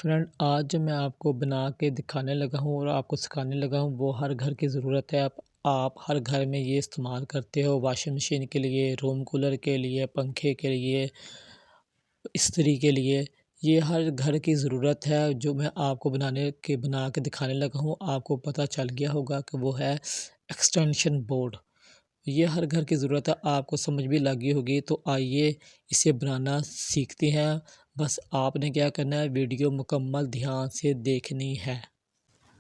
Friend, आज जो मैं आपको बना के दिखाने लगा हूँ और आपको सिखाने लगा हूँ वो हर घर की ज़रूरत है। आप हर घर में ये इस्तेमाल करते हो, वॉशिंग मशीन के लिए, रूम कूलर के लिए, पंखे के लिए, इस्त्री के लिए। ये हर घर की ज़रूरत है जो मैं आपको बना के दिखाने लगा हूँ। आपको पता चल गया होगा कि वो है एक्सटेंशन बोर्ड। ये हर घर की ज़रूरत है, आपको समझ भी लग गई होगी। तो आइए इसे बनाना सीखते हैं। बस आपने क्या करना है, वीडियो मुकम्मल ध्यान से देखनी है।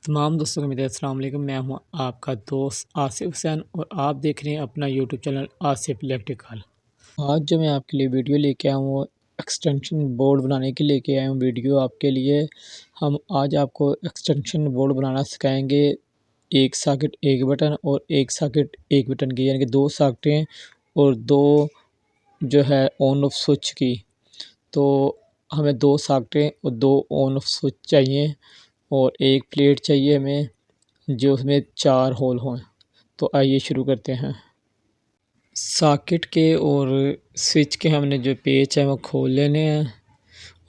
तमाम दोस्तों को मेरा अस्सलाम वालेकुम। मैं हूँ आपका दोस्त आसिफ हुसैन और आप देख रहे हैं अपना यूट्यूब चैनल आसिफ इलेक्ट्रिकल। आज जो मैं आपके लिए वीडियो लेके आया हूँ वो एक्सटेंशन बोर्ड बनाने के लेके आया हूँ वीडियो आपके लिए। हम आज आपको एक्सटेंशन बोर्ड बनाना सिखाएंगे। एक सॉकेट एक बटन और एक सॉकेट एक बटन की, यानी कि दो सॉकेटें और दो जो है ऑन ऑफ स्विच की। तो हमें दो सॉकेटें और दो ऑन ऑफ स्विच चाहिए और एक प्लेट चाहिए हमें जो उसमें 4 होल हों। तो आइए शुरू करते हैं। सॉकेट के और स्विच के हमने जो पेच है वो खोल लेने हैं।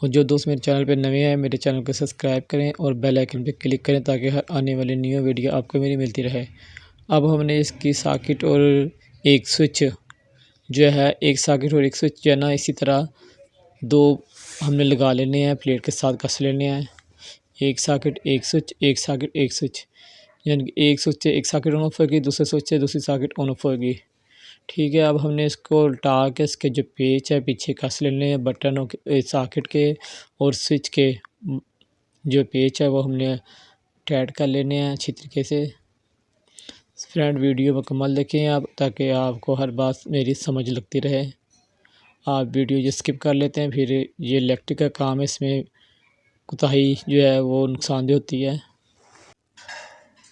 और जो दोस्त मेरे चैनल पे नए हैं, मेरे चैनल को सब्सक्राइब करें और बेल आइकन पे क्लिक करें ताकि हर आने वाली न्यू वीडियो आपको मेरी मिलती रहे। अब हमने इसकी सॉकेट और एक स्विच जो है, एक सॉकेट और एक स्विच जो है ना, इसी तरह दो हमने लगा लेने हैं, प्लेट के साथ कस लेने हैं। एक सॉकेट एक स्विच, एक सॉकेट एक स्विच, यानी कि एक स्विच से एक सॉकेट ऑन ऑफ होगी, दूसरे स्विच से दूसरी सॉकेट ऑन ऑफ होगी। ठीक है, अब हमने इसको उल्टा के इसके जो पेच है पीछे कस लेने हैं। बटनों के, सॉकेट के और स्विच के जो पेच है वो हमने टाइट कर लेने हैं अच्छी तरीके से। फ्रेंड, वीडियो मुकम्मल देखें आप ताकि आपको हर बात मेरी समझ लगती रहे। आप वीडियो जो स्किप कर लेते हैं फिर ये इलेक्ट्रिक का काम है, इसमें कोताही जो है वो नुकसानदेह होती है।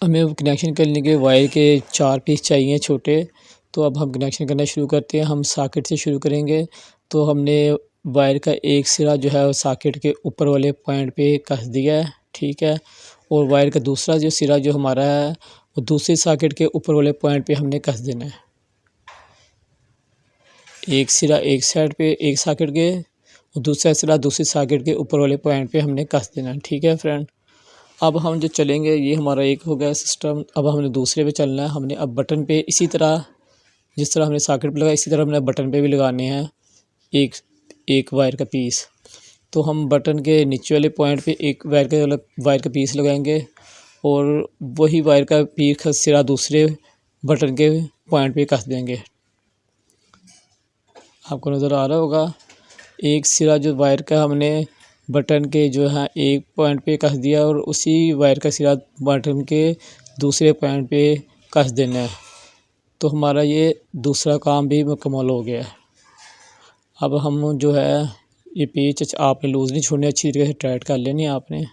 हमें कनेक्शन करने के वायर के 4 पीस चाहिए छोटे। तो अब हम कनेक्शन करना शुरू करते हैं। हम सॉकेट से शुरू करेंगे। तो हमने वायर का एक सिरा जो है वो सॉकेट के ऊपर वाले पॉइंट पे कस दिया है, ठीक है। और वायर का दूसरा जो सिरा जो हमारा है वो दूसरे सॉकेट के ऊपर वाले पॉइंट पे हमने कस देना है। एक सिरा एक साइड पे एक सॉकेट के और दूसरा सिरा दूसरी सॉकेट के ऊपर वाले पॉइंट पे हमने कस देना है, ठीक है फ्रेंड। अब हम जो चलेंगे, ये हमारा एक हो गया सिस्टम। अब हमने दूसरे पे चलना है। हमने अब बटन पे इसी तरह, जिस तरह हमने सॉकेट पे लगाया इसी तरह हमने बटन पे भी लगाने हैं एक एक वायर का पीस। तो हम बटन के नीचे वाले पॉइंट पे एक वायर का पीस लगाएंगे और वही वायर का पीस का सिरा दूसरे बटन के पॉइंट पे कस देंगे। आपको नज़र आ रहा होगा, एक सिरा जो वायर का हमने बटन के जो है एक पॉइंट पे कस दिया और उसी वायर का सिरा बटन के दूसरे पॉइंट पे कस देना है। तो हमारा ये दूसरा काम भी मुकम्मल हो गया है। अब हम जो है ये पेच आपने लूज़ नहीं छोड़नी, अच्छी तरीके से टाइट कर लेनी है आपने।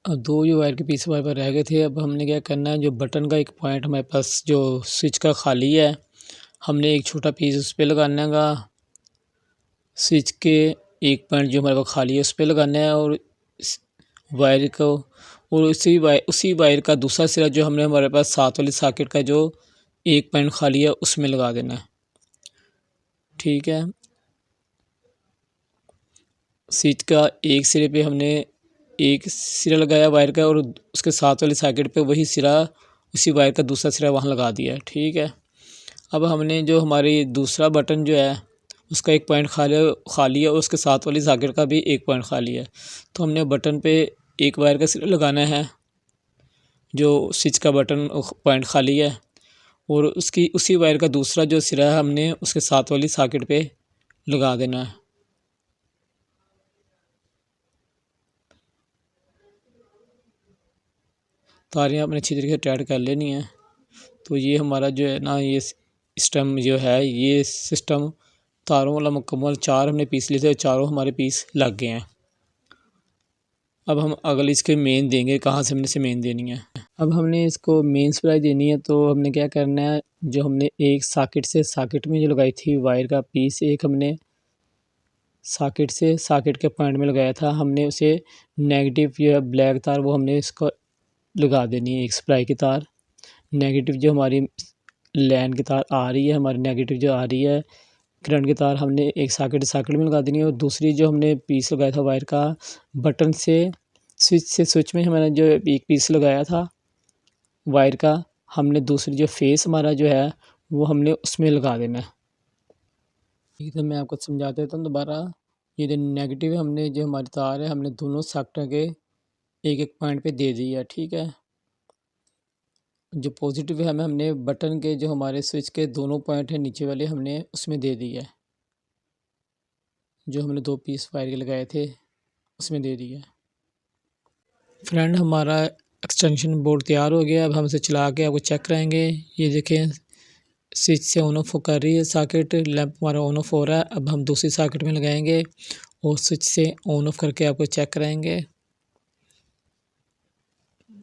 अब दो जो वायर के पीस हमारे पास रह गए थे, अब हमने क्या करना है, जो बटन का एक पॉइंट हमारे पास जो स्विच का खाली है, हमने एक छोटा पीस उस पर लगाना है। स्विच के एक पॉइंट जो हमारे पास खाली है उस पर लगाना है और वायर को, और उसी वायर का दूसरा सिरा जो हमने हमारे पास साथ वाली सॉकेट का जो एक पॉइंट खाली है उसमें लगा देना है, ठीक है। स्विच का एक सिरे पे हमने एक सिरा लगाया वायर का और उसके साथ वाली सॉकेट पे वही सिरा, उसी वायर का दूसरा सिरा वहाँ लगा दिया, ठीक है। अब हमने जो हमारी दूसरा बटन जो है उसका एक पॉइंट खाली है और उसके साथ वाली सॉकेट का भी एक पॉइंट खाली है। तो हमने बटन पे एक वायर का सिरा लगाना है जो स्विच का बटन पॉइंट खाली है, और उसकी उसी वायर का दूसरा जो सिरा है हमने उसके साथ वाली सॉकेट पे लगा देना है। तारें आपने अच्छी तरीके से टाइट कर लेनी है। तो ये हमारा जो है ना, ये सिस्टम जो है, ये सिस्टम तारों वाला मुकम्मल 4 हमने पीस लिए थे, चारों हमारे पीस लग गए हैं। अब हम अगले इसके मेन देंगे, कहाँ से हमने इसे मेन देनी है। अब हमने इसको मेन सप्लाई देनी है। तो हमने क्या करना है, जो हमने एक सॉकेट से सॉकेट में जो लगाई थी वायर का पीस, एक हमने सॉकेट से सॉकेट के पॉइंट में लगाया था, हमने उसे नेगेटिव जो है ब्लैक तार वो हमने इसको लगा देनी है, एक सप्लाई की तार। नेगेटिव जो हमारी लाइन की तार आ रही है, हमारी नेगेटिव जो आ रही है करंट की तार हमने एक सॉकेट में लगा देनी है और दूसरी जो हमने पीस लगाया था वायर का बटन से स्विच में हमने जो एक पीस लगाया था वायर का, हमने दूसरी जो फेस हमारा जो है वो हमने उसमें लगा देना है। ठीक है, मैं आपको समझा देता हूँ दोबारा। ये जो नेगेटिव है, हमने जो हमारी तार है हमने दोनों सेक्टर के एक एक पॉइंट पे दे दी है। ठीक है, जो पॉजिटिव है हमें हमने बटन के जो हमारे स्विच के दोनों पॉइंट है नीचे वाले हमने उसमें दे दी है, जो हमने 2 पीस वायर के लगाए थे उसमें दे दी है। फ्रेंड, हमारा एक्सटेंशन बोर्ड तैयार हो गया। अब हम इसे चला के आपको चेक कराएंगे। ये देखें, स्विच से ऑन ऑफ कर रही है सॉकेट, लैंप हमारा ऑन ऑफ हो रहा है। अब हम दूसरी सॉकेट में लगाएंगे और स्विच से ऑन ऑफ करके आपको चेक कराएंगे।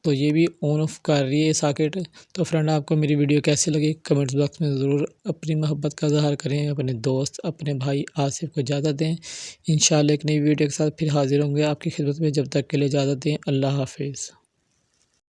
तो ये भी ऑन ऑफ कर रही है सॉकेट। तो फ्रेंड, आपको मेरी वीडियो कैसी लगी कमेंट्स बॉक्स में ज़रूर अपनी मोहब्बत का इज़हार करें। अपने दोस्त, अपने भाई आसिफ को इजाज़त दें। इंशाल्लाह एक नई वीडियो के साथ फिर हाज़िर होंगे आपकी खिदमत में। जब तक के लिए इजाज़त दें। अल्लाह हाफ़िज़।